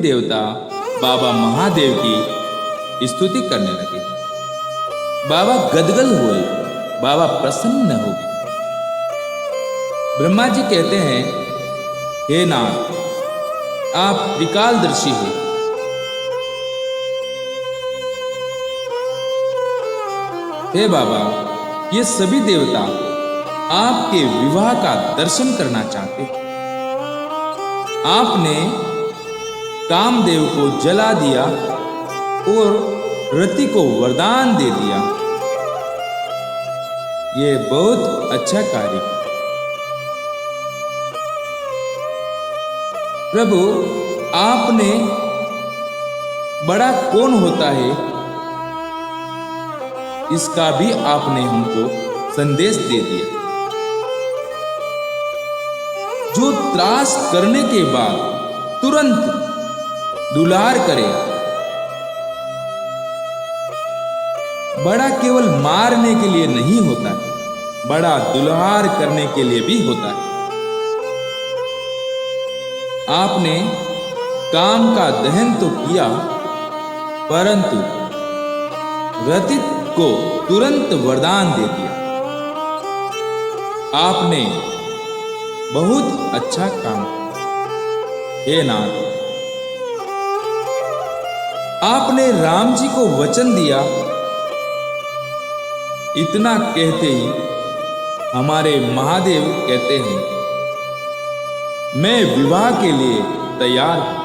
देवता बाबा महादेव की स्तुति करने लगे। बाबा गदगद हुए, बाबा प्रसन्न हो गए। ब्रह्मा जी कहते हैं, हे नाथ, आप त्रिकालदर्शी हैं। हे बाबा, ये सभी देवता आपके विवाह का दर्शन करना चाहते हैं। आपने कामदेव को जला दिया और रति को वरदान दे दिया। ये बहुत अच्छा कार्य है। प्रभु, आपने बड़ा कौन होता है, इसका भी आपने हमको संदेश दे दिया। जो त्रास करने के बाद तुरंत दुलार करे। बड़ा केवल मारने के लिए नहीं होता है, बड़ा दुलार करने के लिए भी होता है। आपने काम का दहन तो किया, परंतु रति को तुरंत वरदान दे दिया। आपने बहुत अच्छा काम किया। हे नाथ, आपने राम जी को वचन दिया। इतना कहते ही हमारे महादेव कहते हैं, मैं विवाह के लिए तैयार हूं।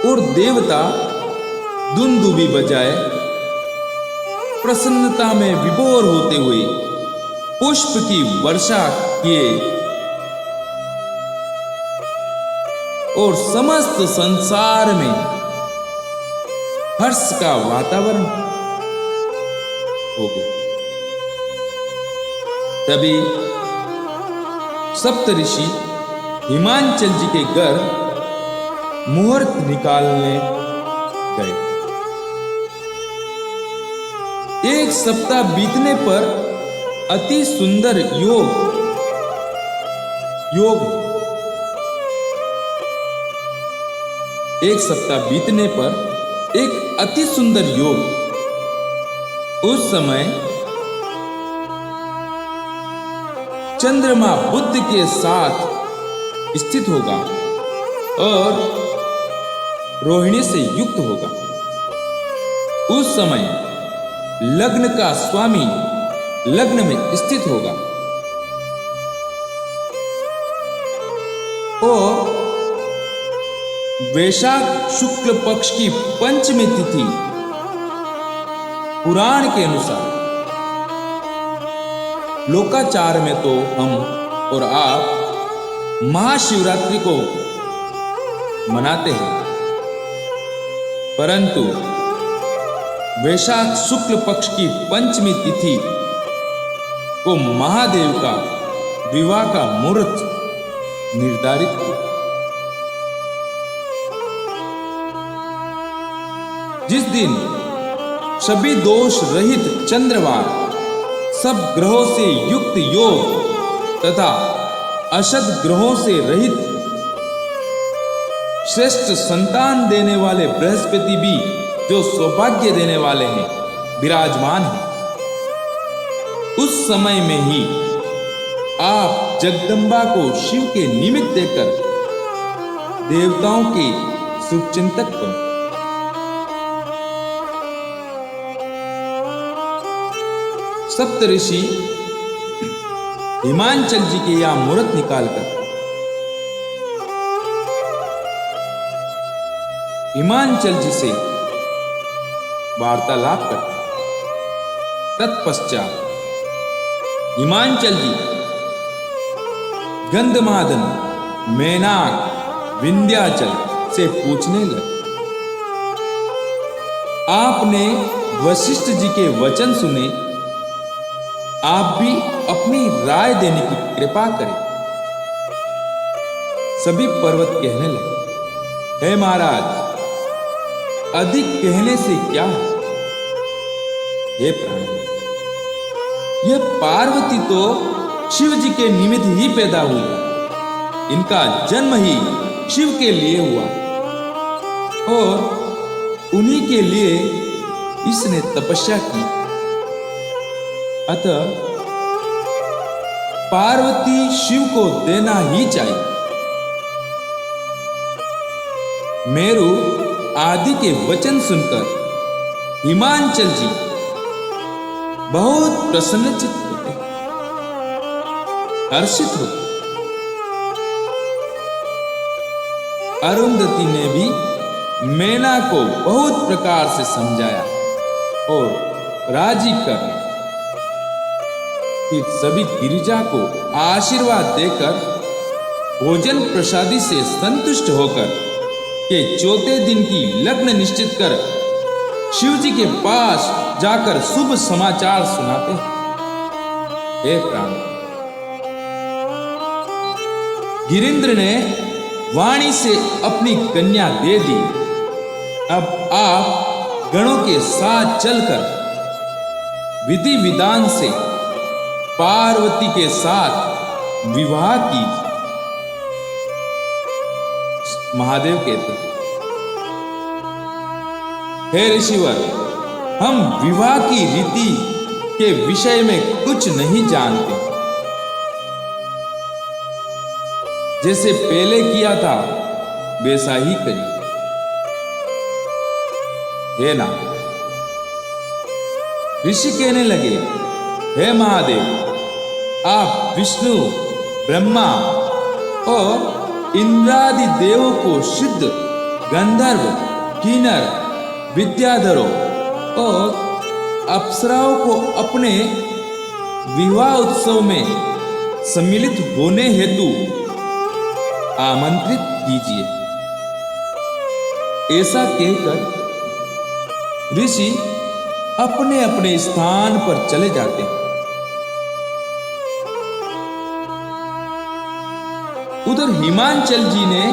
और देवता दुंदुभी बजाए प्रसन्नता में विभोर होते हुए पुष्प की वर्षा किए और समस्त संसार में हर्ष का वातावरण हो गया। तभी सप्तऋषि हिमांचल जी के घर मुहूर्त निकालने गए। एक सप्ताह बीतने पर अति सुंदर योग एक सप्ताह बीतने पर एक अति सुंदर योग। उस समय चंद्रमा बुध के साथ स्थित होगा और रोहिणी से युक्त होगा। उस समय लग्न का स्वामी लग्न में स्थित होगा और वैशाख शुक्ल पक्ष की पंचमी तिथि पुराण के अनुसार, लोकाचार में तो हम और आप महाशिवरात्रि को मनाते हैं, परंतु वैशाख शुक्ल पक्ष की पंचमी तिथि को महादेव का विवाह का मुहूर्त निर्धारित किया। जिस दिन सभी दोष रहित चंद्रवार, सब ग्रहों से युक्त योग तथा अशद ग्रहों से रहित श्रेष्ठ संतान देने वाले बृहस्पति भी, जो सौभाग्य देने वाले हैं, विराजमान हैं, उस समय में ही आप जगदम्बा को शिव के निमित्त देकर देवताओं के शुभचिंतक बनो। सप्तऋषि हिमांचल जी के यहां मुहूर्त निकालकर हिमांचल जी से वार्तालाप करते। तत्पश्चात हिमांचल जी गंधमादन, मेनाक, विंध्याचल से पूछने लगे। आपने वशिष्ठ जी के वचन सुने, आप भी अपनी राय देने की कृपा करें। सभी पर्वत कहने लगे, हे महाराज, अधिक कहने से क्या है? हे प्राण, यह पार्वती तो शिव जी के निमित्त ही पैदा हुई है। इनका जन्म ही शिव के लिए हुआ और उन्हीं के लिए इसने तपस्या की। अतः पार्वती शिव को देना ही चाहिए। मेरु आदि के वचन सुनकर हिमांचल जी बहुत प्रसन्नचित्त होते, हर्षित होते। अरुंधति ने भी मैना को बहुत प्रकार से समझाया और राजी कर फिर सभी गिरिजा को आशीर्वाद देकर भोजन प्रसादी से संतुष्ट होकर के चौथे दिन की लग्न निश्चित कर शिव जी के पास जाकर शुभ समाचार सुनाते हैं। हे प्राण, गिरिंद्र ने वाणी से अपनी कन्या दे दी। अब आप गणों के साथ चलकर विधि विधान से पार्वती के साथ विवाह कीजिए। महादेव कहते, हे ऋषिवर, हम विवाह की रीति के विषय में कुछ नहीं जानते। जैसे पहले किया था वैसा ही करिए। हे ना, ऋषि कहने लगे, हे महादेव, आप विष्णु, ब्रह्मा और इंद्रादि देवों को सिद्ध, गंधर्व, किन्नर, विद्याधरों और अप्सराओं को अपने विवाह उत्सव में सम्मिलित होने हेतु आमंत्रित कीजिए। ऐसा कहकर ऋषि अपने अपने स्थान पर चले जाते हैं। उधर हिमांचल जी ने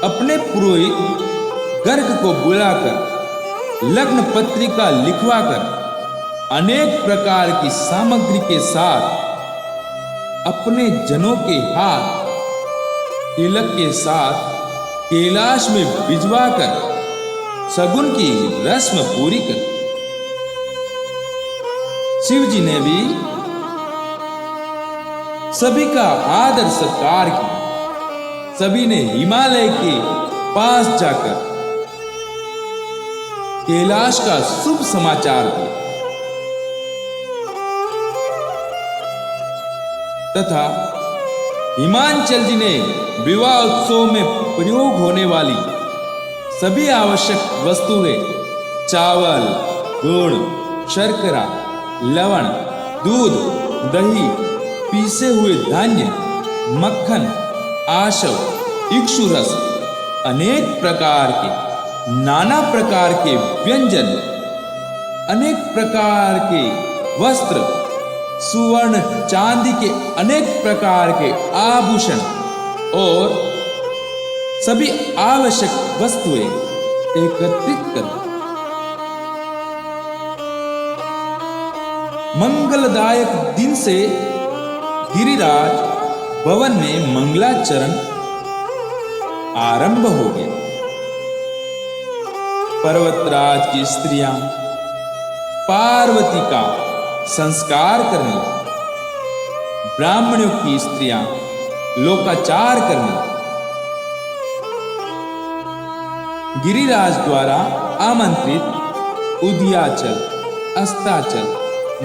अपने पुरोहित गर्ग को बुलाकर लग्न पत्रिका लिखवाकर अनेक प्रकार की सामग्री के साथ अपने जनों के हाथ तिलक के साथ कैलाश में भिजवाकर शगुन की रस्म पूरी कर। शिव जी ने भी सभी का आदर सत्कार किया। सभी ने हिमालय के पास जाकर कैलाश का शुभ समाचार दिया तथा हिमांचल जी ने विवाह उत्सव में प्रयोग होने वाली सभी आवश्यक वस्तुएं, चावल, गुड़, शर्करा, लवण, दूध, दही, पीसे हुए धान्य, मक्खन, आशव, इक्षुरस, अनेक प्रकार के, नाना प्रकार के व्यंजन, अनेक प्रकार के वस्त्र, सुवर्ण चांदी के अनेक प्रकार के आभूषण और सभी आवश्यक वस्तुएं एकत्रित कर मंगलदायक दिन से गिरिराज भवन में मंगलाचरण आरंभ हो गया। पर्वतराज की स्त्रियां पार्वती का संस्कार करने, ब्राह्मणों की स्त्रियां लोकाचार करने, गिरिराज द्वारा आमंत्रित उदयाचल, अस्ताचल,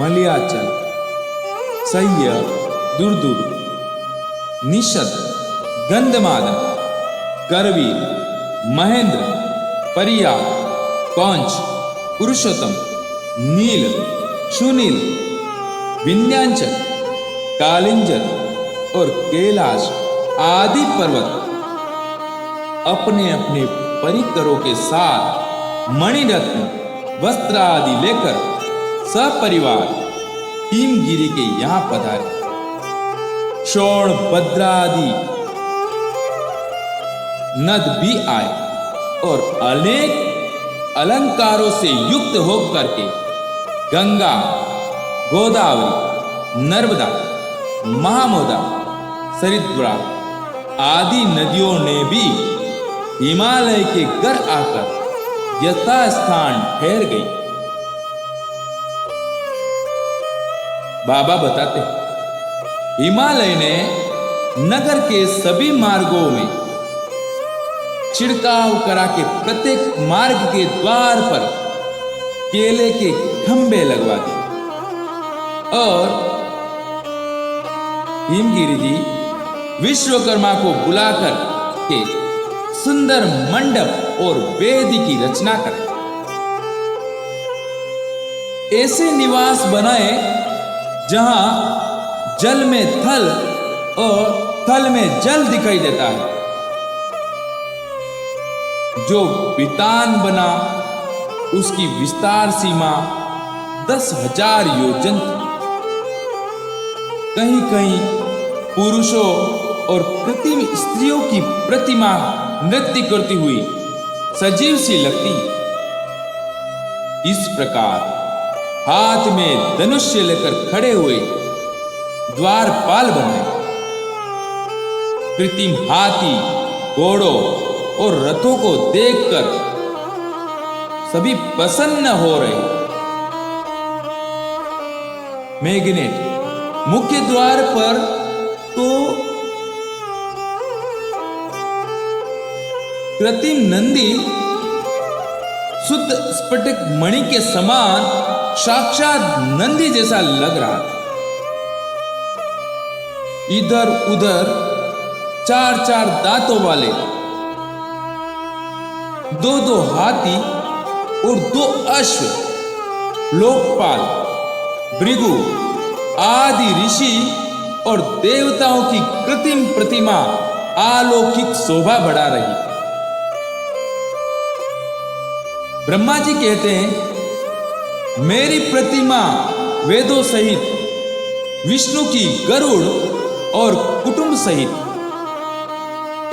मलयाचल, सह्य, दुर्दुर, निषद, गंधमादन, करवीर, महेंद्र, परिया, कौंच, पुरुषोत्तम, नील, सुनील, विंध्यांचल, कालिंजर और कैलाश आदि पर्वत अपने अपने परिकरों के साथ मणिरत्न वस्त्र आदि लेकर सपरिवार हिमगिरी के यहां पधारे। शोण भद्रादि नद भी आए और अनेक अलंकारों से युक्त होकर के गंगा, गोदावरी, नर्मदा, महामोदा, सरिद्रा आदि नदियों ने भी हिमालय के घर आकर यथास्थान ठहर गई। बाबा बताते हिमालय ने नगर के सभी मार्गों में छिड़काव करा के प्रत्येक मार्ग के द्वार पर केले के खंभे लगवा दिए और हिमगिरी जी विश्वकर्मा को बुलाकर के सुंदर मंडप और वेदी की रचना करें। ऐसे निवास बनाए जहां जल में थल और थल में जल दिखाई देता है। जो बितान बना उसकी विस्तार सीमा 10,000 योजन थी। कहीं कहीं पुरुषों और कृत्रिम स्त्रियों की प्रतिमा नृत्य करती हुई सजीव सी लगती। इस प्रकार हाथ में धनुष्य लेकर खड़े हुए द्वारपाल बने कृत्रिम हाथी, घोड़ों और रथों को देखकर सभी प्रसन्न हो रहे। मैग्नेट मुख्य द्वार पर तो कृत्रिम नंदी शुद्ध स्फटिक मणि के समान साक्षात नंदी जैसा लग रहा था। इधर उधर 4-4 दांतों वाले 2-2 हाथी और 2 अश्व, लोकपाल, भृगु आदि ऋषि और देवताओं की कृत्रिम प्रतिमा अलौकिक शोभा बढ़ा रही। ब्रह्मा जी कहते हैं मेरी प्रतिमा वेदों सहित, विष्णु की गरुड़ और कुटुंब सहित,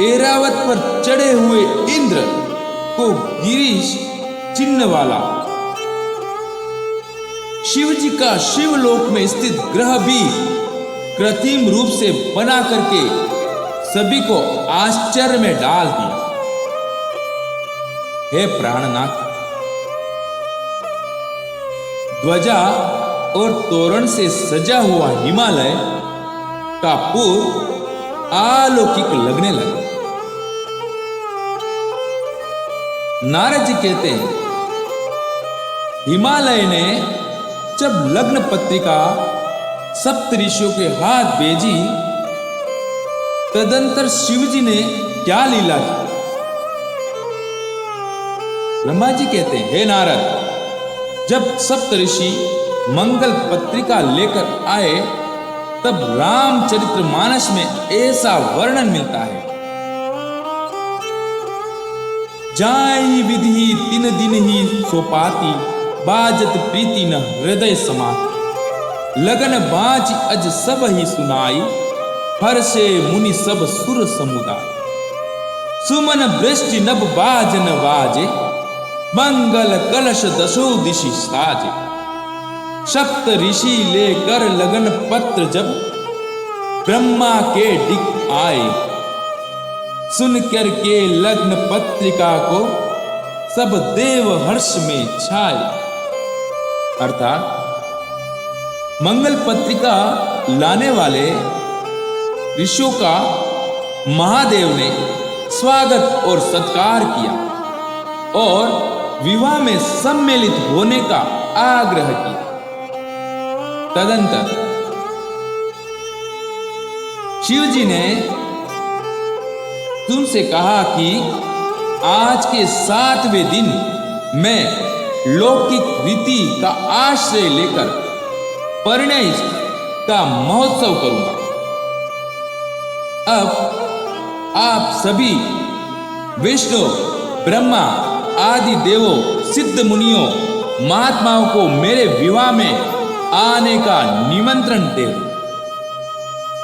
ऐरावत पर चढ़े हुए इंद्र को गिरीश चिन्ह वाला, शिव जी का शिवलोक में स्थित ग्रह भी कृत्रिम रूप से बना करके सभी को आश्चर्य में डाल दिया। हे प्राणनाथ, ध्वजा और तोरण से सजा हुआ हिमालय का पूर्व अलौकिक लगने लगा। नारद जी कहते हैं हिमालय ने जब लग्न पत्रिका सप्त ऋषियों के हाथ भेजी, तदंतर शिव जी ने क्या लीला की? ब्रह्मा जी कहते हैं हे नारद, जब सप्त ऋषि मंगल पत्रिका लेकर आए तब रामचरितमानस में ऐसा वर्णन मिलता है। जाई विधि 3 दिन ही सोपाती, बाजत प्रीति न हृदय समाती। लगन बाज अज सब ही सुनाई, हर्षे मुनि सब सुर समुदाय। सुमन वृष्टि नभ बाजन बाजे, मंगल कलश दशो दिशि साजे। सप्त ऋषि लेकर लगन पत्र जब, ब्रह्मा के डिग आए। सुन कर के लग्न पत्रिका को सब देव हर्ष में छाए। अर्थात मंगल पत्रिका लाने वाले ऋषियों का महादेव ने स्वागत और सत्कार किया और विवाह में सम्मिलित होने का आग्रह किया। तदंतर शिव जी ने तुमसे कहा कि आज के 7वें दिन मैं लौकिक रीति का आश्रय लेकर परिणय का महोत्सव करूंगा। अब आप सभी विष्णु, ब्रह्मा आदि देवों, सिद्ध मुनियों, महात्माओं को मेरे विवाह में आने का निमंत्रण दे।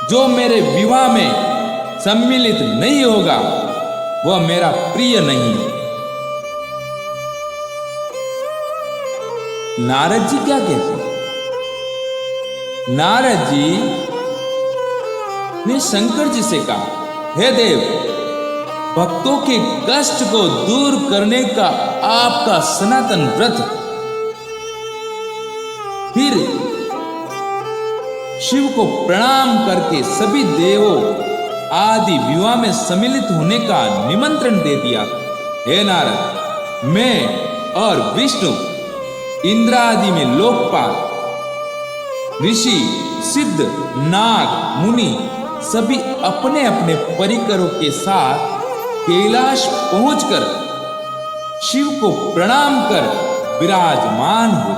जो मेरे विवाह में सम्मिलित नहीं होगा वह मेरा प्रिय नहीं है। नारद जी क्या कहते हैं? नारद जी ने शंकर जी से कहा हे देव, भक्तों के कष्ट को दूर करने का आपका सनातन व्रत। फिर शिव को प्रणाम करके सभी देवों आदि विवाह में सम्मिलित होने का निमंत्रण दे दिया। हे नारद, मैं और विष्णु इंद्र आदि में लोकपाल, ऋषि, सिद्ध, नाग, मुनि सभी अपने अपने परिकरों के साथ कैलाश पहुंचकर शिव को प्रणाम कर विराजमान हुए।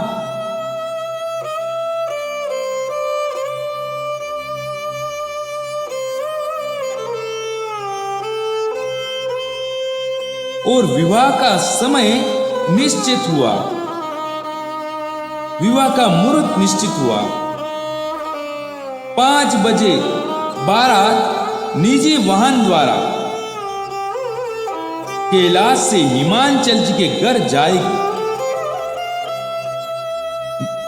और विवाह का समय निश्चित हुआ। विवाह का मुहूर्त निश्चित हुआ। 5 बजे बारात निजी वाहन द्वारा कैलाश से हिमांचल जी के घर जाएगी।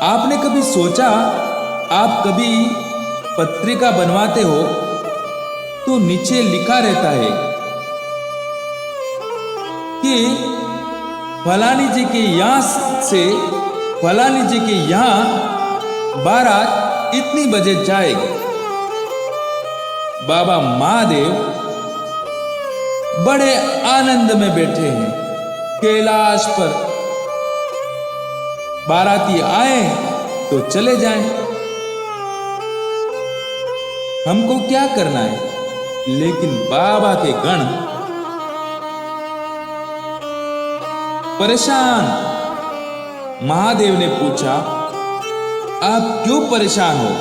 आपने कभी सोचा, आप कभी पत्रिका बनवाते हो तो नीचे लिखा रहता है कि फलानी जी के यहां से फलानी जी के यहां बारात इतनी बजे जाएगी। बाबा महादेव बड़े आनंद में बैठे हैं कैलाश पर। बाराती आए तो चले जाएं, हमको क्या करना है। लेकिन बाबा के गण परेशान। महादेव ने पूछा, आप क्यों परेशान हो?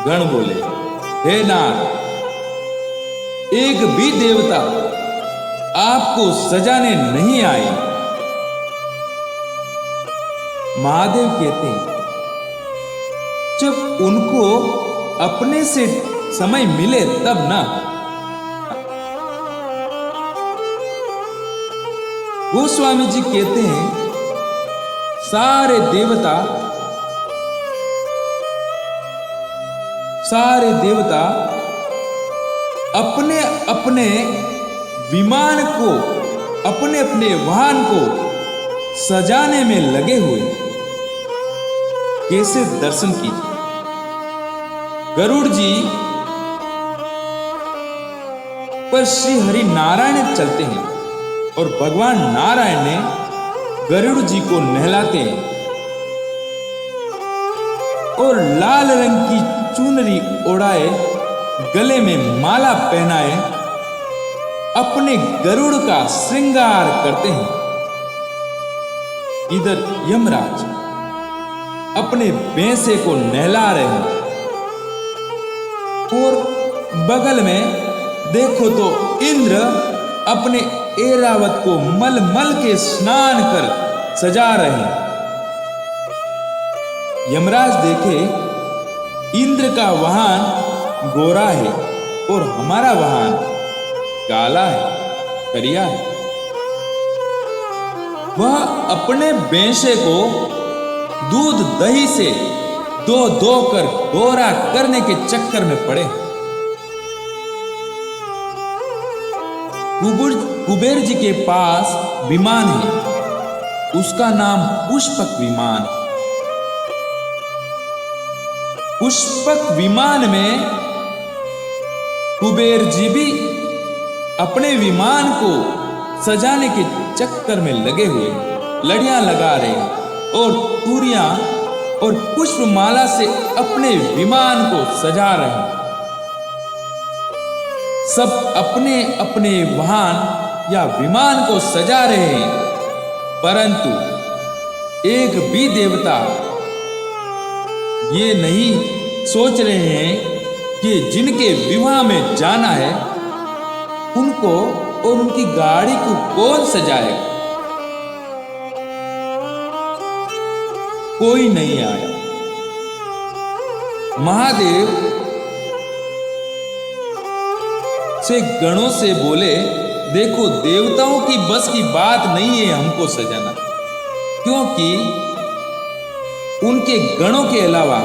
गण बोले, हे नाथ, एक भी देवता आपको सजाने नहीं आए। महादेव कहते हैं, जब उनको अपने से समय मिले तब ना। गोस्वामी जी कहते हैं, सारे देवता अपने अपने विमान को, अपने अपने वाहन को सजाने में लगे हुए। कैसे दर्शन कीजिए। गरुड़ जी पर श्री हरि नारायण चलते हैं और भगवान नारायण ने गरुड़ जी को नहलाते हैं और लाल रंग की चुनरी ओढ़ाए, गले में माला पहनाए अपने गरुड़ का श्रृंगार करते हैं। इधर यमराज अपने भैंसे को नहला रहे हैं और बगल में देखो तो इंद्र अपने ऐरावत को मल मल के स्नान कर सजा रहे हैं। यमराज देखे, इंद्र का वाहन गोरा है और हमारा वाहन काला है, करिया है। वह अपने भैंसे को दूध दही से धो धो कर गोरा करने के चक्कर में पड़े। कुबेर जी के पास विमान है, उसका नाम पुष्पक विमान। पुष्पक विमान में कुबेर जी भी अपने विमान को सजाने के चक्कर में लगे हुए, लड़ियां लगा रहे हैं और तूरियां और पुष्पमाला से अपने विमान को सजा रहे हैं। सब अपने अपने वाहन या विमान को सजा रहे हैं, परंतु एक भी देवता ये नहीं सोच रहे हैं कि जिनके विवाह में जाना है उनको और उनकी गाड़ी को कौन सजाएगा। कोई नहीं आया। महादेव से गणों से बोले, देखो देवताओं की बस की बात नहीं है हमको सजाना, क्योंकि उनके गणों के अलावा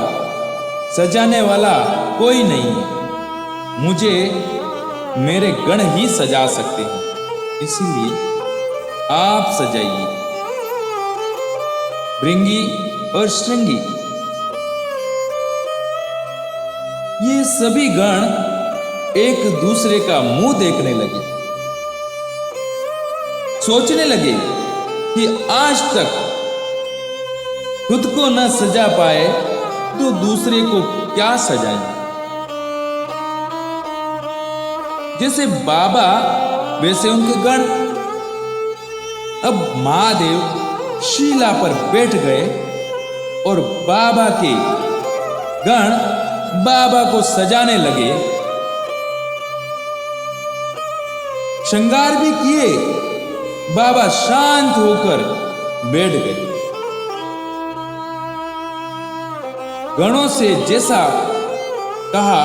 सजाने वाला कोई नहीं है। मुझे मेरे गण ही सजा सकते हैं, इसीलिए आप सजाइए। भृंगी और श्रृंगी ये सभी गण एक दूसरे का मुंह देखने लगे, सोचने लगे कि आज तक खुद को न सजा पाए तो दूसरे को क्या सजाएं। जैसे बाबा वैसे उनके गण। अब महादेव शीला पर बैठ गए और बाबा के गण बाबा को सजाने लगे, श्रृंगार भी किए। बाबा शांत होकर बैठ गए। गणों से जैसा कहा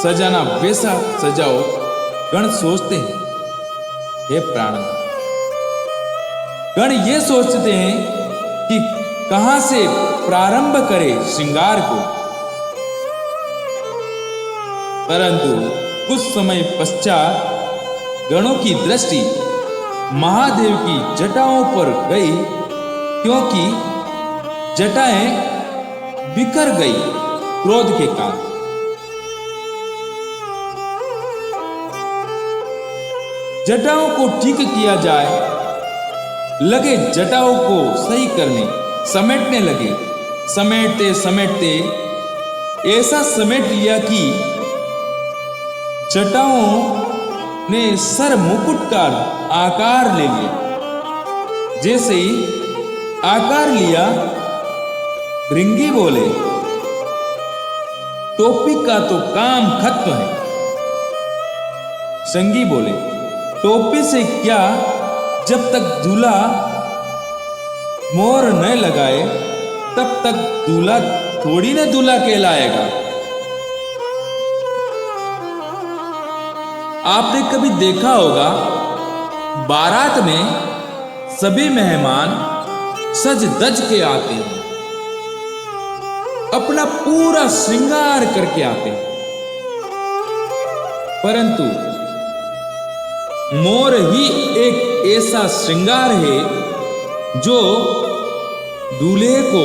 सजाना वैसा सजाओ। गण सोचते हैं, हे प्राण, गण ये सोचते हैं कि कहां से प्रारंभ करें श्रृंगार को। परंतु कुछ समय पश्चात गणों की दृष्टि महादेव की जटाओं पर गई, क्योंकि जटाएं बिखर गई क्रोध के कारण। जटाओं को ठीक किया जाए लगे, जटाओं को सही करने समेटने लगे। समेटते समेटते ऐसा समेट लिया कि जटाओं ने सर मुकुट का आकार ले लिया। जैसे ही आकार लिया, भृंगी बोले, टोपी का तो काम खत्म है। श्रृंगी बोले, टोपी से क्या, जब तक दूल्हा मोहर न लगाए तब तक दूल्हा थोड़ी न दूल्हा कहलाएगा। आपने कभी देखा होगा, बारात में सभी मेहमान सज धज के आते हैं, अपना पूरा श्रृंगार करके आते हैं। परंतु मोर ही एक ऐसा श्रृंगार है जो दूल्हे को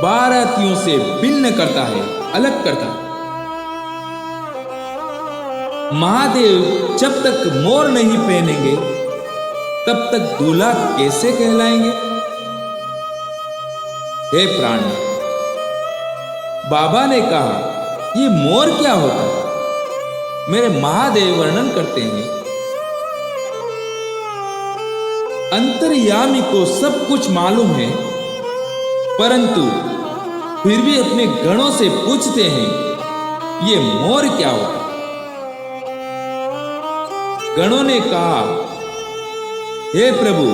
बारातियों से भिन्न करता है, अलग करता है। महादेव जब तक मोर नहीं पहनेंगे तब तक दूल्हा कैसे कहलाएंगे? हे प्राणी, बाबा ने कहा, ये मोर क्या होता है? मेरे महादेव वर्णन करते हैं, अंतर्यामी को सब कुछ मालूम है, परंतु फिर भी अपने गणों से पूछते हैं, ये मोर क्या होता है? गणों ने कहा, हे प्रभु,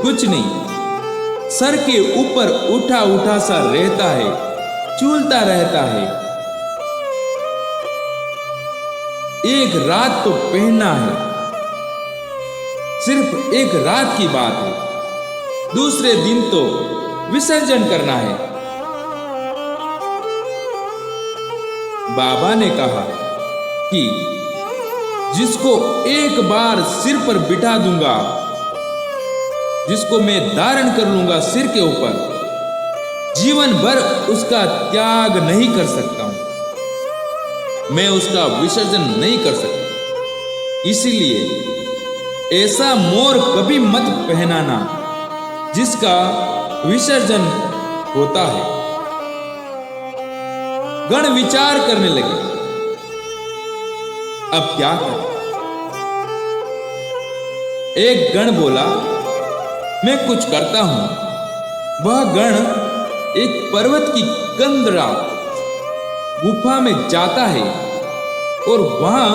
कुछ नहीं, सर के ऊपर उठा उठा सा रहता है, झूलता रहता है। एक रात तो पहनना है, सिर्फ एक रात की बात है, दूसरे दिन तो विसर्जन करना है। बाबा ने कहा कि जिसको एक बार सिर पर बिठा दूंगा, जिसको मैं धारण कर लूंगा सिर के ऊपर, जीवन भर उसका त्याग नहीं कर सकता हूं, मैं उसका विसर्जन नहीं कर सकता। इसीलिए ऐसा मोर कभी मत पहनाना जिसका विसर्जन होता है। गण विचार करने लगे, अब क्या करें? एक गण बोला, मैं कुछ करता हूं। वह गण एक पर्वत की कंदरा गुफा में जाता है और वहां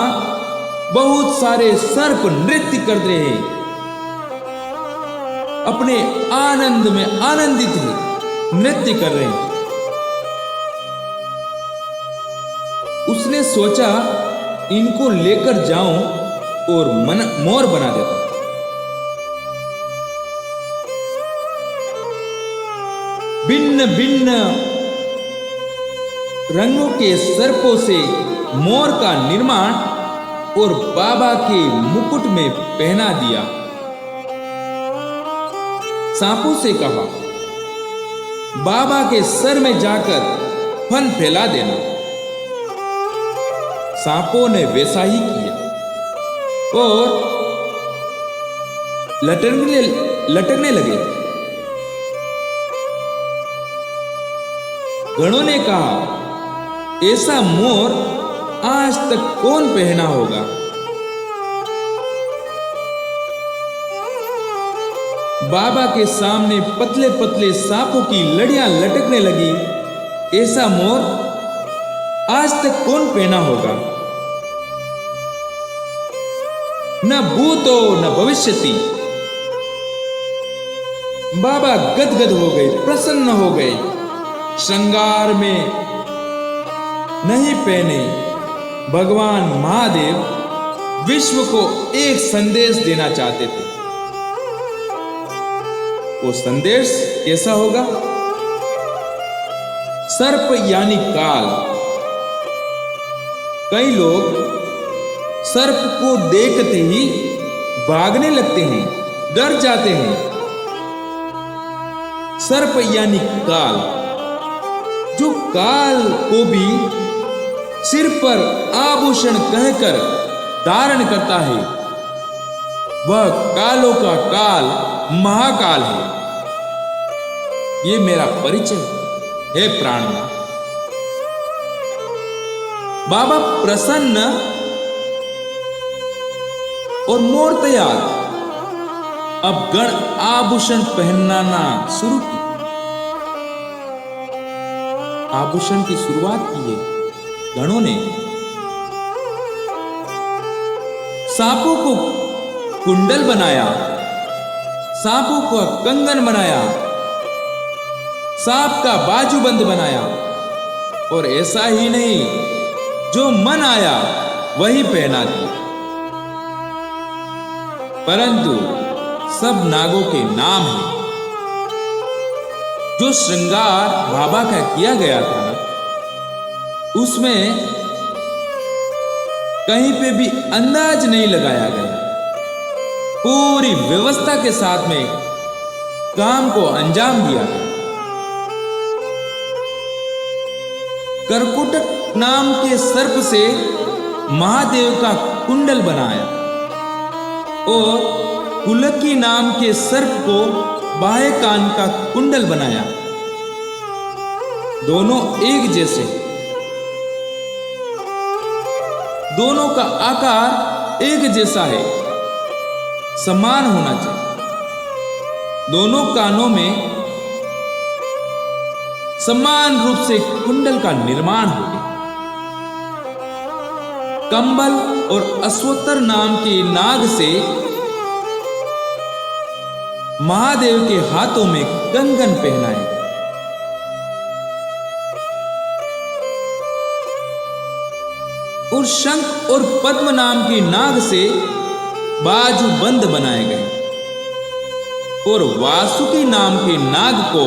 बहुत सारे सर्प नृत्य कर रहे हैं, अपने आनंद में आनंदित है, नृत्य कर रहे हैं। उसने सोचा, इनको लेकर जाऊं और मोर बना देता। भिन्न भिन्न रंगों के सर्पों से मोर का निर्माण और बाबा के मुकुट में पहना दिया। सांपों से कहा, बाबा के सर में जाकर फन फैला देना। सांपों ने वैसा ही किया और लटकने लगे। गणों ने कहा, ऐसा मोर आज तक कौन पहना होगा। बाबा के सामने पतले पतले सांपों की लड़ियां लटकने लगी। ऐसा मोर आज तक कौन पहना होगा। न भूतो न भविष्यति। बाबा गदगद हो गए, प्रसन्न हो गए। श्रृंगार में नहीं पहने भगवान महादेव विश्व को एक संदेश देना चाहते थे। वो संदेश कैसा होगा? सर्प यानी काल। कई लोग सर्प को देखते ही भागने लगते हैं, डर जाते हैं। सर्प यानी काल, जो काल को भी सिर पर आभूषण कहकर धारण करता है, वह कालों का काल महाकाल है। ये मेरा परिचय है प्राणनाथ। बाबा प्रसन्न और मोर तैयार। अब गण आभूषण पहनाना शुरू की। आभूषण की शुरुआत की है गणों ने। सांपों को कुंडल बनाया, सांपों को कंगन बनाया, सांप का बाजूबंद बनाया। और ऐसा ही नहीं, जो मन आया वही पहना दिया। परंतु सब नागों के नाम हैं। जो श्रृंगार बाबा का किया गया था ना, उसमें कहीं पे भी अंदाज नहीं लगाया गया। पूरी व्यवस्था के साथ में काम को अंजाम दिया गया। करकुटक नाम के सर्प से महादेव का कुंडल बनाया और कुलकी नाम के सर्प को बाह्य कान का कुंडल बनाया। दोनों एक जैसे, दोनों का आकार एक जैसा है, समान होना चाहिए। दोनों कानों में समान रूप से कुंडल का निर्माण हो गया। कंबल और अश्वत्थर नाम के नाग से महादेव के हाथों में कंगन पहनाए। और शंख और पद्म नाम के नाग से बाजू बंद बनाए गए। और वासुकी नाम के नाग को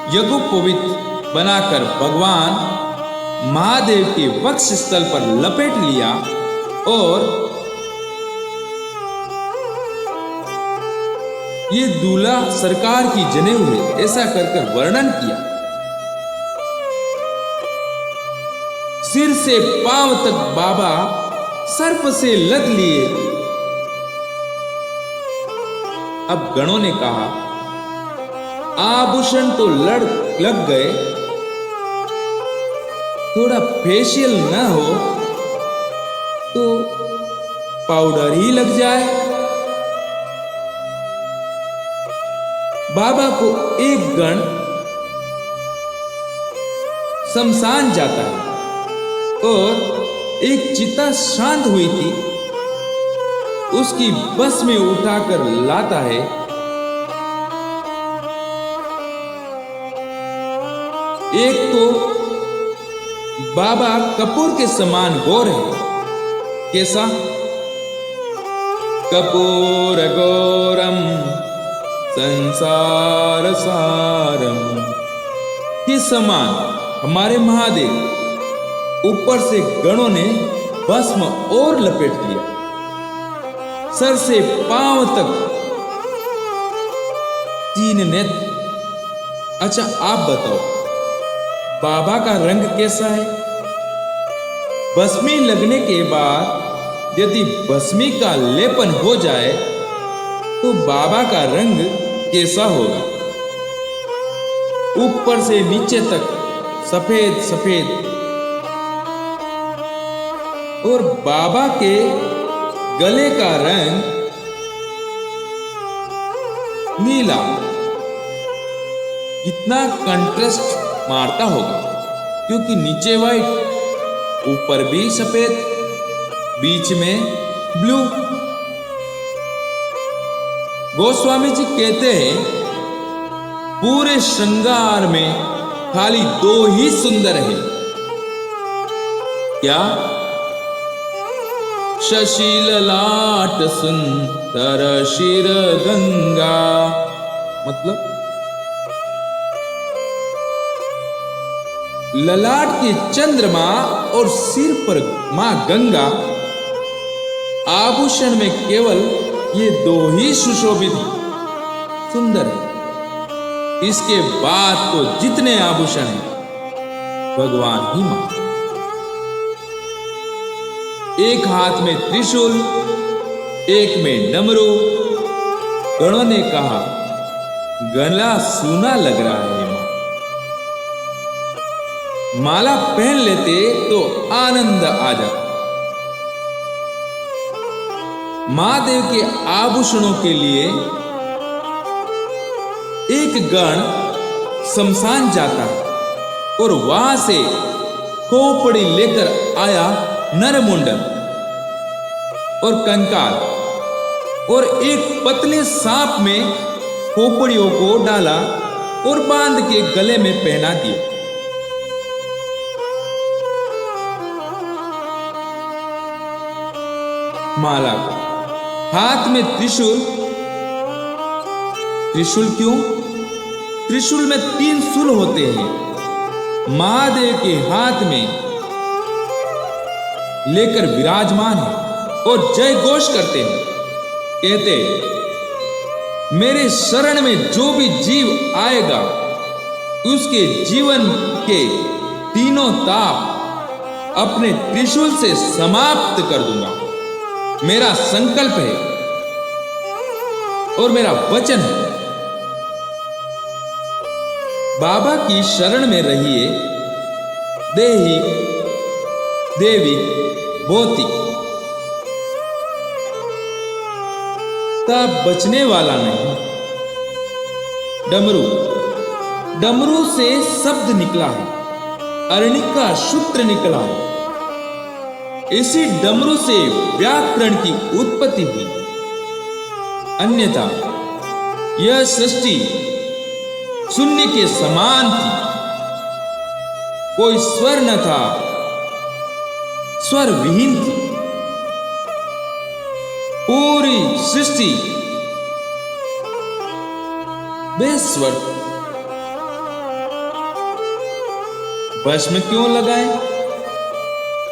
यज्ञोपवीत बनाकर भगवान महादेव के वक्ष स्थल पर लपेट लिया और ये दूल्हा सरकार की जनेऊ है, ऐसा कर वर्णन किया। सिर से पांव तक बाबा सर्प से लद लिए। अब गणों ने कहा, आभूषण तो लग गए, थोड़ा फेशियल न हो तो पाउडर ही लग जाए। बाबा को एक गण शमशान जाता है और एक चिता शांत हुई थी, उसकी बस में उठाकर लाता है। एक तो बाबा कपूर के समान गौर है। कैसा? कपूर गौरम संसार सारम के समान हमारे महादेव। ऊपर से गणों ने भस्म और लपेट लिया, सर से पांव तक 3 नेत्र। अच्छा आप बताओ, बाबा का रंग कैसा है? भस्मी लगने के बाद यदि भस्मी का लेपन हो जाए तो बाबा का रंग कैसा होगा? ऊपर से नीचे तक सफेद सफेद, और बाबा के गले का रंग नीला। कितना कंट्रास्ट मारता होगा, क्योंकि नीचे व्हाइट, ऊपर भी सफेद, बीच में ब्लू। गोस्वामी जी कहते हैं पूरे श्रृंगार में खाली 2 ही सुंदर है। क्या? शशि ललाट सुंदर शिर गंगा। मतलब ललाट के चंद्रमा और सिर पर मां गंगा, आभूषण में केवल ये 2 ही सुशोभित सुंदर है। इसके बाद तो जितने आभूषण हैं भगवान ही मां। एक हाथ में त्रिशूल, एक में डमरू। गणों ने कहा गला सूना लग रहा है मां। माला पहन लेते तो आनंद आ जाता। महादेव के आभूषणों के लिए एक गण शमशान जाता और वहां से खोपड़ी लेकर आया नरमुंडन और कंकाल, और एक पतले सांप में खोपड़ियों को डाला और बांध के गले में पहना दिया। माला का हाथ में त्रिशूल। त्रिशूल क्यों? त्रिशूल में 3 शूल होते हैं। महादेव के हाथ में लेकर विराजमान है और जय घोष करते हैं। कहते मेरे शरण में जो भी जीव आएगा उसके जीवन के तीनों ताप अपने त्रिशूल से समाप्त कर दूंगा। मेरा संकल्प है और मेरा वचन है। बाबा की शरण में रहिए। देही देवी भौतिक तब बचने वाला नहीं। डमरू, डमरू से शब्द निकला है, अर्णिका सूत्र निकला है। इसी डमरू से व्याकरण की उत्पत्ति हुई। अन्यथा यह सृष्टि शून्य के समान थी। कोई स्वर न था, स्वर विहीन थी। पूरी सृष्टि बेस्वर। भस्म क्यों लगाए?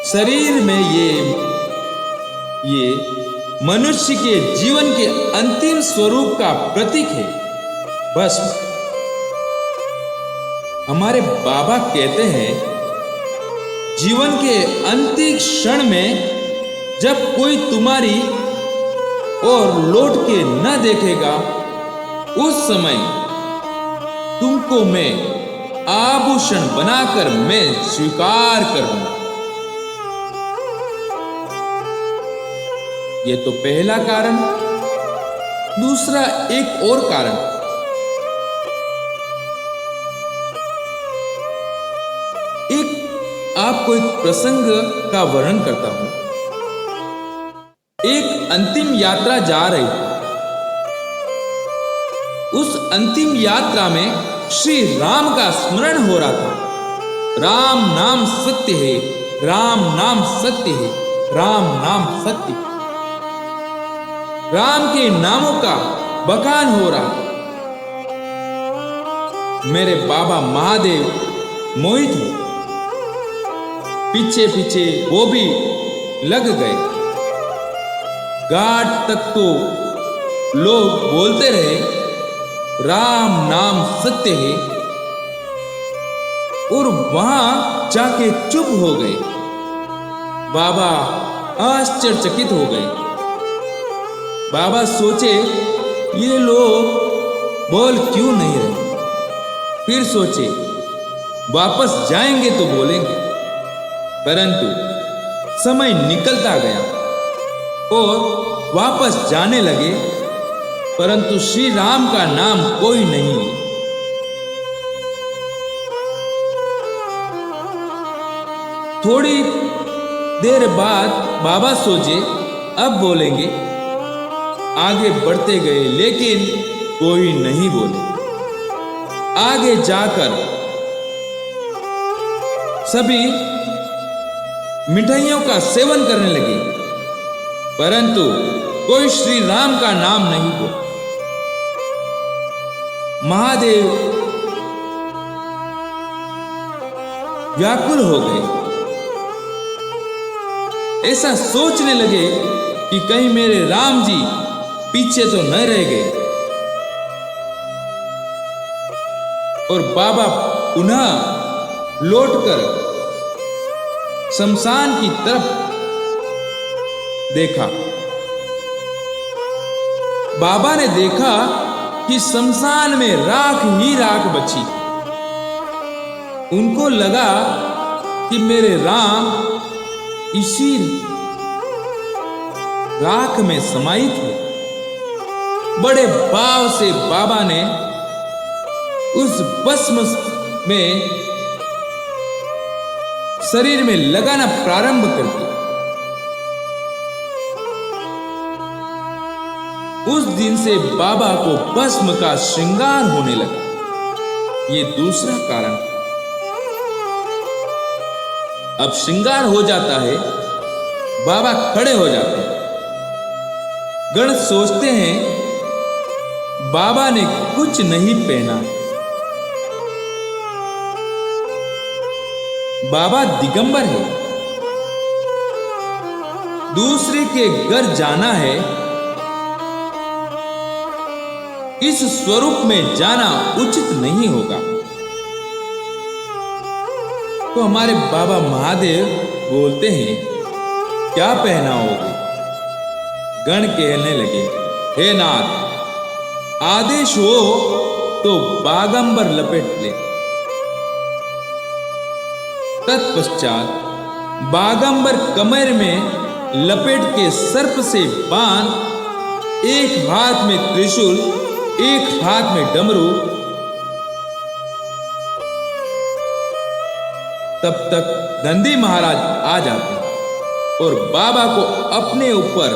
शरीर में ये मनुष्य के जीवन के अंतिम स्वरूप का प्रतीक है भस्म। हमारे बाबा कहते हैं जीवन के अंतिम क्षण में जब कोई तुम्हारी और लौट के न देखेगा, उस समय तुमको मैं आभूषण बनाकर मैं स्वीकार करूंगा। ये तो पहला कारण। दूसरा एक और कारण, आपको एक प्रसंग का वर्णन करता हूं। एक अंतिम यात्रा जा रही थी। उस अंतिम यात्रा में श्री राम का स्मरण हो रहा था। राम नाम सत्य है, राम नाम सत्य है, राम नाम सत्य है। राम के नामों का बखान हो रहा। मेरे बाबा महादेव मोहित हो। पीछे पीछे वो भी लग गए। घाट तक तो लोग बोलते रहे, राम नाम सत्य है, और वहां जाके चुप हो गए। बाबा आश्चर्यचकित हो गए। बाबा सोचे, ये लोग बोल क्यों नहीं रहे। फिर सोचे, वापस जाएंगे तो बोलेंगे। परंतु समय निकलता गया और वापस जाने लगे, परंतु श्री राम का नाम कोई नहीं ले। थोड़ी देर बाद बाबा सोचे, अब बोलेंगे। आगे बढ़ते गए, लेकिन कोई नहीं बोले। आगे जाकर सभी मिठाइयों का सेवन करने लगे, परंतु कोई श्री राम का नाम नहीं बोला। महादेव व्याकुल हो गए। ऐसा सोचने लगे कि कहीं मेरे राम जी पीछे तो न रह गए। और बाबा पुनः लौटकर शमशान की तरफ देखा। बाबा ने देखा कि शमशान में राख ही राख बची। उनको लगा कि मेरे राम इसी राख में समाहित है। बड़े भाव से बाबा ने उस भस्म में शरीर में लगाना प्रारंभ कर दिया। उस दिन से बाबा को भस्म का श्रृंगार होने लगा। ये दूसरा कारण। अब श्रृंगार हो जाता है, बाबा खड़े हो जाते हैं। गण सोचते हैं बाबा ने कुछ नहीं पहना। बाबा दिगंबर है। दूसरे के घर जाना है, इस स्वरूप में जाना उचित नहीं होगा। तो हमारे बाबा महादेव बोलते हैं, क्या पहनाओगे? गण कहने लगे, हे नाथ, आदेश हो तो बागंबर लपेट ले। तत्पश्चात बागंबर कमर में लपेट के सर्प से बांध, एक हाथ में त्रिशूल, एक हाथ में डमरू। तब तक नंदी महाराज आ जाते और बाबा को अपने ऊपर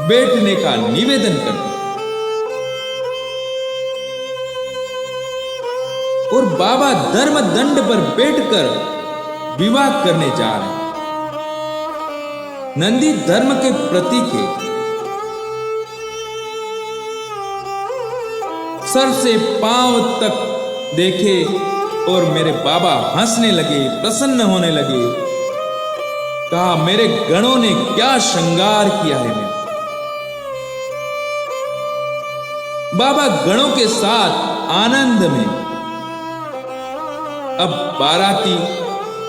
बैठने का निवेदन करते और बाबा धर्म दंड पर बैठकर विवाह करने जा रहे हैं। नंदी धर्म के प्रतीक है। सर से पांव तक देखे और मेरे बाबा हंसने लगे, प्रसन्न होने लगे। कहा, मेरे गणों ने क्या श्रृंगार किया है। मेरे बाबा गणों के साथ आनंद में। अब बाराती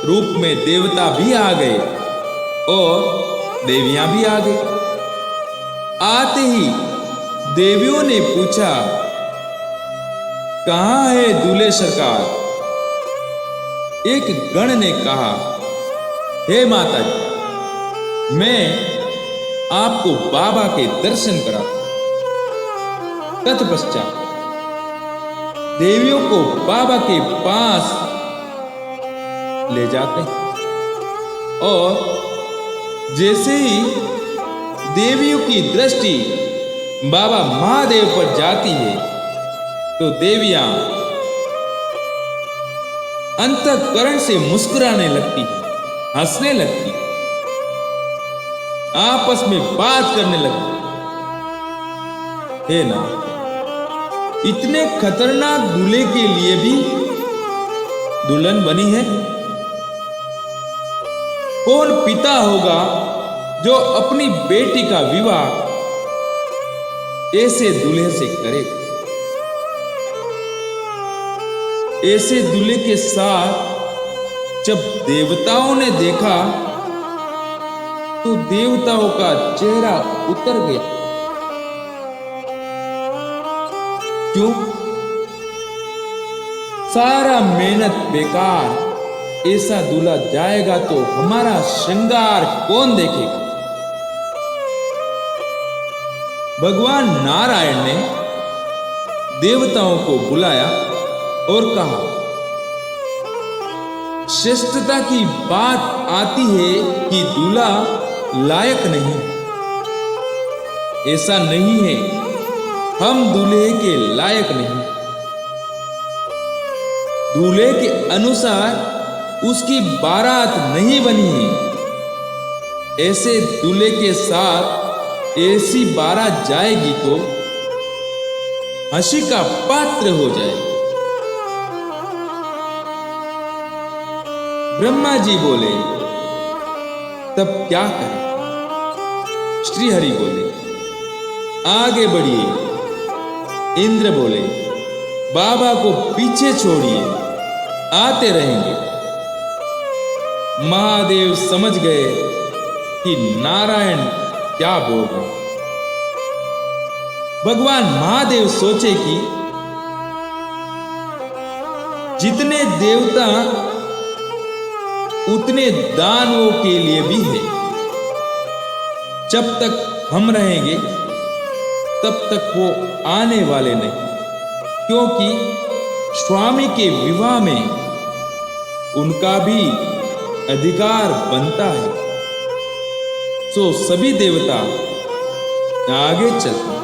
रूप में देवता भी आ गए और देवियां भी आ गई। आते ही देवियों ने पूछा, कहां है दूल्हे सरकार? एक गण ने कहा, हे माता जी, मैं आपको बाबा के दर्शन कराता। तत्पश्चात देवियों को बाबा के पास ले जाते हैं और जैसे ही देवियों की दृष्टि बाबा महादेव पर जाती है तो देवियां अंतःकरण से मुस्कुराने लगती है, हंसने लगती, आपस में बात करने लगती। हे ना, इतने खतरनाक दूल्हे के लिए भी दुल्हन बनी है। कौन पिता होगा जो अपनी बेटी का विवाह ऐसे दूल्हे से करेगा? ऐसे दूल्हे के साथ जब देवताओं ने देखा तो देवताओं का चेहरा उतर गया। क्यों? सारा मेहनत बेकार, ऐसा दूल्हा जाएगा तो हमारा श्रृंगार कौन देखेगा? भगवान नारायण ने देवताओं को बुलाया और कहा, श्रेष्ठता की बात आती है कि दूल्हा लायक नहीं। ऐसा नहीं है, हम दूल्हे के लायक नहीं। दूल्हे के अनुसार उसकी बारात नहीं बनी है। ऐसे दूल्हे के साथ ऐसी बारात जाएगी तो हंसी का पात्र हो जाएगी। ब्रह्मा जी बोले, तब क्या करें? श्री हरि बोले, आगे बढ़िए। इंद्र बोले, बाबा को पीछे छोड़िए, आते रहेंगे। महादेव समझ गए कि नारायण क्या बोल रहे। भगवान महादेव सोचे कि जितने देवता उतने दानवों के लिए भी है। जब तक हम रहेंगे तब तक वो आने वाले नहीं, क्योंकि स्वामी के विवाह में उनका भी अधिकार बनता है। सो सभी देवता आगे चलते।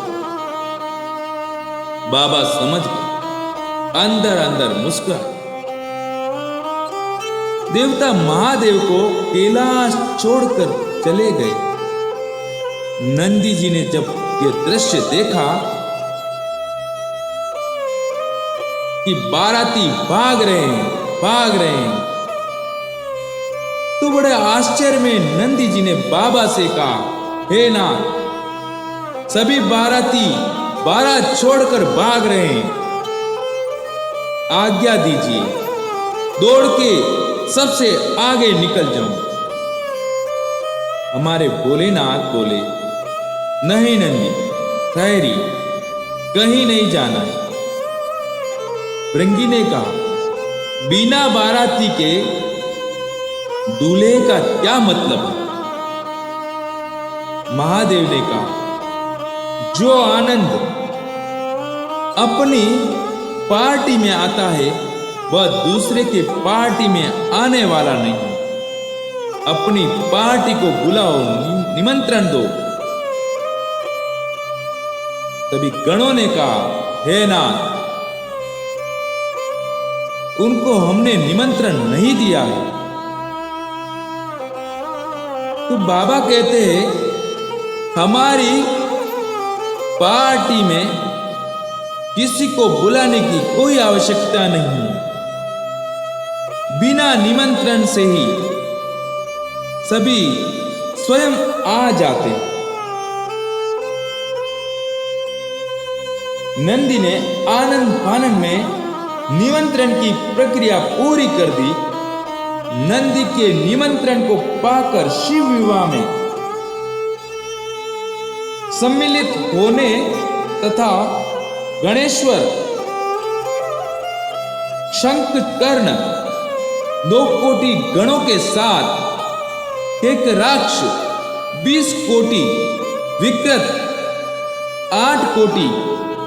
बाबा समझ गए, अंदर अंदर मुस्कुराए। देवता महादेव को कैलाश छोड़कर चले गए। नंदी जी ने जब यह दृश्य देखा कि बाराती भाग रहे हैं, तो बड़े आश्चर्य में नंदी जी ने बाबा से कहा, हे नाथ, सभी बाराती बारात छोड़कर भाग रहे हैं, आज्ञा दीजिए, दौड़ के सबसे आगे निकल जाऊं। हमारे भोलेनाथ बोले, नहीं नंदी, ठहरी, कहीं नहीं जाना है। भृंगी ने कहा, बिना बाराती के दूल्हे का क्या मतलब है? महादेव ने कहा, जो आनंद अपनी पार्टी में आता है वह दूसरे के पार्टी में आने वाला नहीं। अपनी पार्टी को बुलाओ, निमंत्रण दो। तभी गणों ने कहा, हे नाथ, उनको हमने निमंत्रण नहीं दिया है। तो बाबा कहते हैं, हमारी पार्टी में किसी को बुलाने की कोई आवश्यकता नहीं है। बिना निमंत्रण से ही सभी स्वयं आ जाते हैं। नंदी ने आनंद फानन में निमंत्रण की प्रक्रिया पूरी कर दी। नंदी के निमंत्रण को पाकर शिव विवाह में सम्मिलित होने तथा गणेश्वर, शंखकर्ण, 9 कोटि गणों के साथ एक राक्ष, 20 कोटि विकृत, 8 कोटि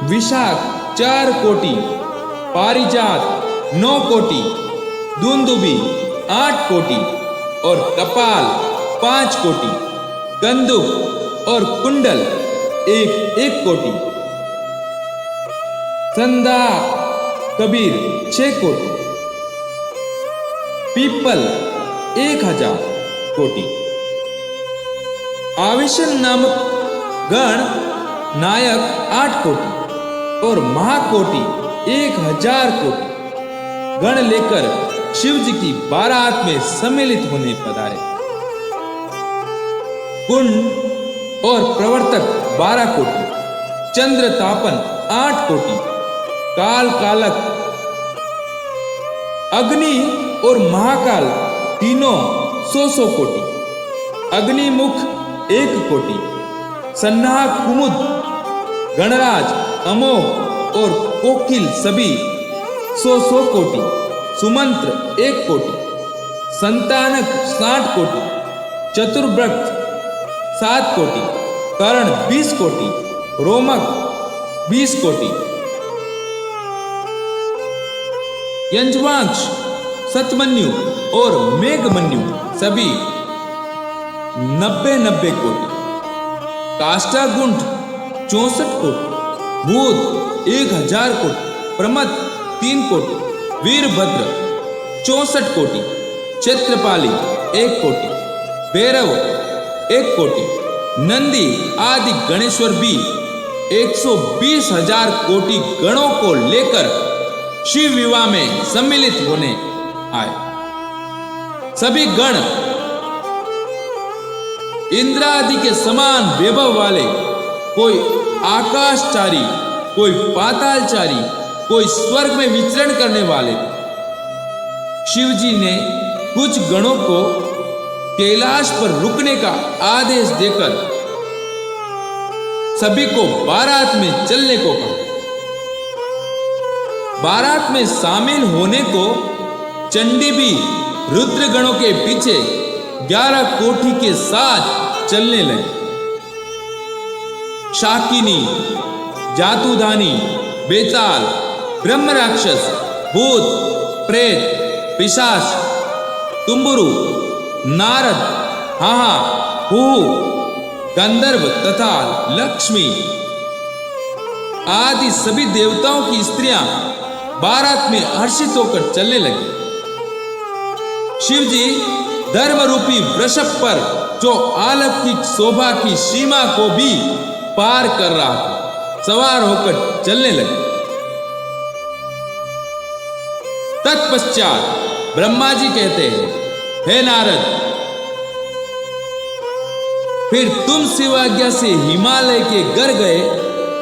विशाख, 4 कोटि पारिजात, 9 कोटि दुंदुबी, 8 कोटि और कपाल, 5 कोटि कंदुक और कुंडल, 1 कोटि संधा कबीर, 6 कोटि पीपल, 1000 कोटि आविशन नामक गण नायक, 8 कोटि और महाकोटि 1000 कोटि गण लेकर शिव जी की बारात में सम्मिलित होने पधारे। कुंड और प्रवर्तक 12 कोटि, चंद्र तापन 8 कोटि, काल कालक, अग्नि और महाकाल तीनों 100 कोटि, अग्निमुख 1 कोटि, सन्नाहक कुमुद, गणराज, अमोघ और कोकिल सभी 100 कोटि, सुमंत्र 1 कोटि, संतानक 60 कोटि, चतुर्वृक्त 7 कोटि, कर्ण 20 कोटि, रोमक 20 कोटि, यंजवांश, सतमन्यु और मेघमन्यु सभी 90 कोटि, काष्ठागुंठ 64 कोटि, भूत 1000 कोटि, प्रमथ 3 कोटि, वीरभद्र 64 कोटि, क्षेत्रपाली 1 कोटि, भैरव 1 कोटि, नंदी आदि गणेश्वर भी 120,000 कोटि गणों को लेकर शिव विवाह में सम्मिलित होने आए। सभी गण इंद्र आदि के समान वैभव वाले, कोई आकाशचारी, कोई पातालचारी, कोई स्वर्ग में विचरण करने वाले थे। शिव जी ने कुछ गणों को कैलाश पर रुकने का आदेश देकर सभी को बारात में चलने को कहा। बारात में शामिल होने को चंडी भी रुद्र गणों के पीछे 11 कोटि के साथ चलने लगे। शाकिनी, जातुधानी, बेताल, ब्रह्म राक्षस, भूत, प्रेत, पिशाच, तुम्बुरु, नारद, हाहा, हुहु, गंधर्व तथा लक्ष्मी आदि सभी देवताओं की स्त्रियां बारात में हर्षित होकर चलने लगी। शिव जी धर्म रूपी वृषभ पर जो अलौकिक शोभा की सीमा को भी पार कर रहा था, सवार होकर चलने लगे। तत्पश्चात ब्रह्मा जी कहते हैं, हे नारद, फिर तुम शिवाज्ञा से हिमालय के गर गए,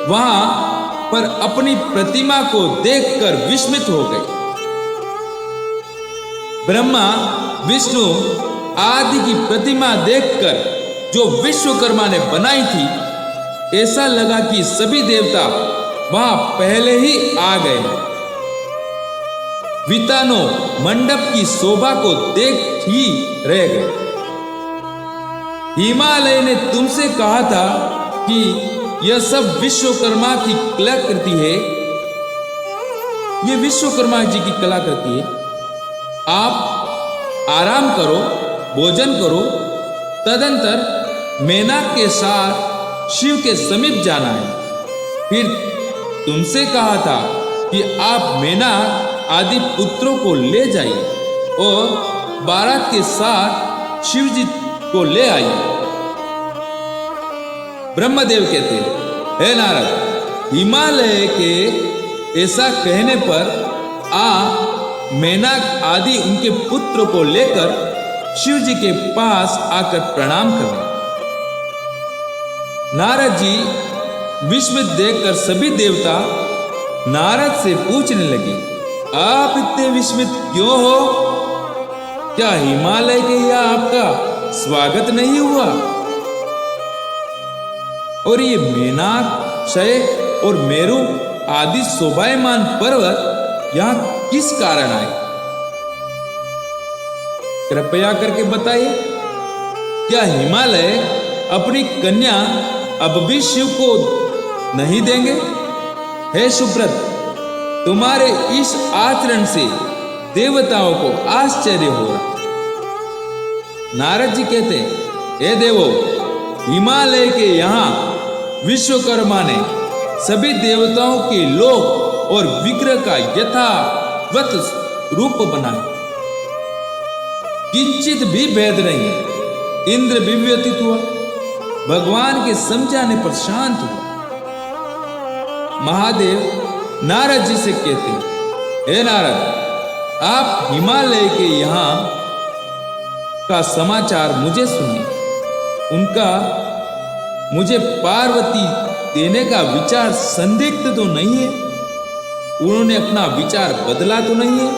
वहां पर अपनी प्रतिमा को देखकर विस्मित हो गए। ब्रह्मा, विष्णु आदि की प्रतिमा देखकर जो विश्वकर्मा ने बनाई थी, ऐसा लगा कि सभी देवता वहां पहले ही आ गए। वितानो मंडप की शोभा को देख ही रह गए। हिमालय ने तुमसे कहा था कि यह सब विश्वकर्मा की कलाकृति है, ये विश्वकर्मा जी की कलाकृति है। आप आराम करो, भोजन करो, तदंतर मेनका के साथ शिव के समीप जाना है। फिर तुमसे कहा था कि आप मेनका आदि पुत्रों को ले जाइए और बारात के साथ शिव जी को ले आइए। ब्रह्मदेव कहते हैं, हे नारद, हिमालय के ऐसा कहने पर मेनका आदि उनके पुत्र को लेकर शिव जी के पास आकर प्रणाम करना। नारद जी विस्मित देखकर सभी देवता नारद से पूछने लगे, आप इतने विस्मित क्यों हो? क्या हिमालय के यहाँ आपका स्वागत नहीं हुआ? और ये मेनका, शय और मेरु आदि शोभायमान पर्वत यहाँ किस कारण आए? कृपया करके बताइए। क्या हिमालय अपनी कन्या अब भी शिव को नहीं देंगे? हे सुब्रत, तुम्हारे इस आचरण से देवताओं को आश्चर्य हो रहा। नारद जी कहते, हे देवो, हिमालय के यहाँ विश्वकर्मा ने सभी देवताओं के लोक और विग्रह का यथावत रूप बनाया, किंचित भी भेद नहीं। इंद्र भी व्यतीत हुआ, भगवान के समझाने पर शांत हुआ। महादेव नारद जी से कहते, हे नारद, आप हिमालय के यहाँ का समाचार मुझे सुनिए। उनका मुझे पार्वती देने का विचार संदिग्ध तो नहीं है? उन्होंने अपना विचार बदला तो नहीं है?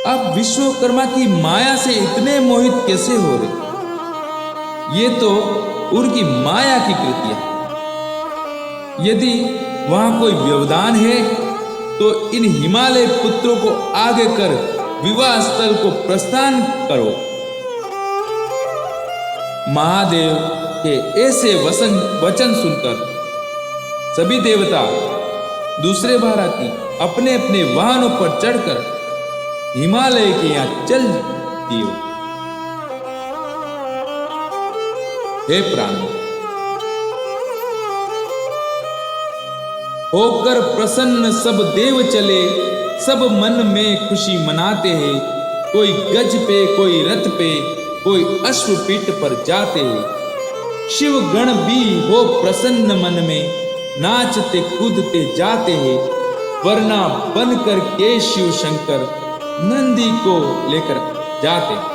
आप विश्वकर्मा की माया से इतने मोहित कैसे हो रहे? ये तो उनकी माया की कृतियां। यदि वहां कोई व्यवधान है तो इन हिमालय पुत्रों को आगे कर विवाह स्थल को प्रस्थान करो। महादेव के ऐसे वचन सुनकर सभी देवता दूसरे भारती अपने अपने वाहनों पर चढ़कर हिमालय के यहां चल दियो। हे प्राणों, होकर प्रसन्न सब देव चले, सब मन में खुशी मनाते हैं। कोई गज पे, कोई रथ पे, कोई अश्वपीठ पर जाते हैं। शिव गण भी हो प्रसन्न मन में, नाचते कूदते जाते हैं। वरना बनकर के शिव शंकर नंदी को लेकर जाते हैं।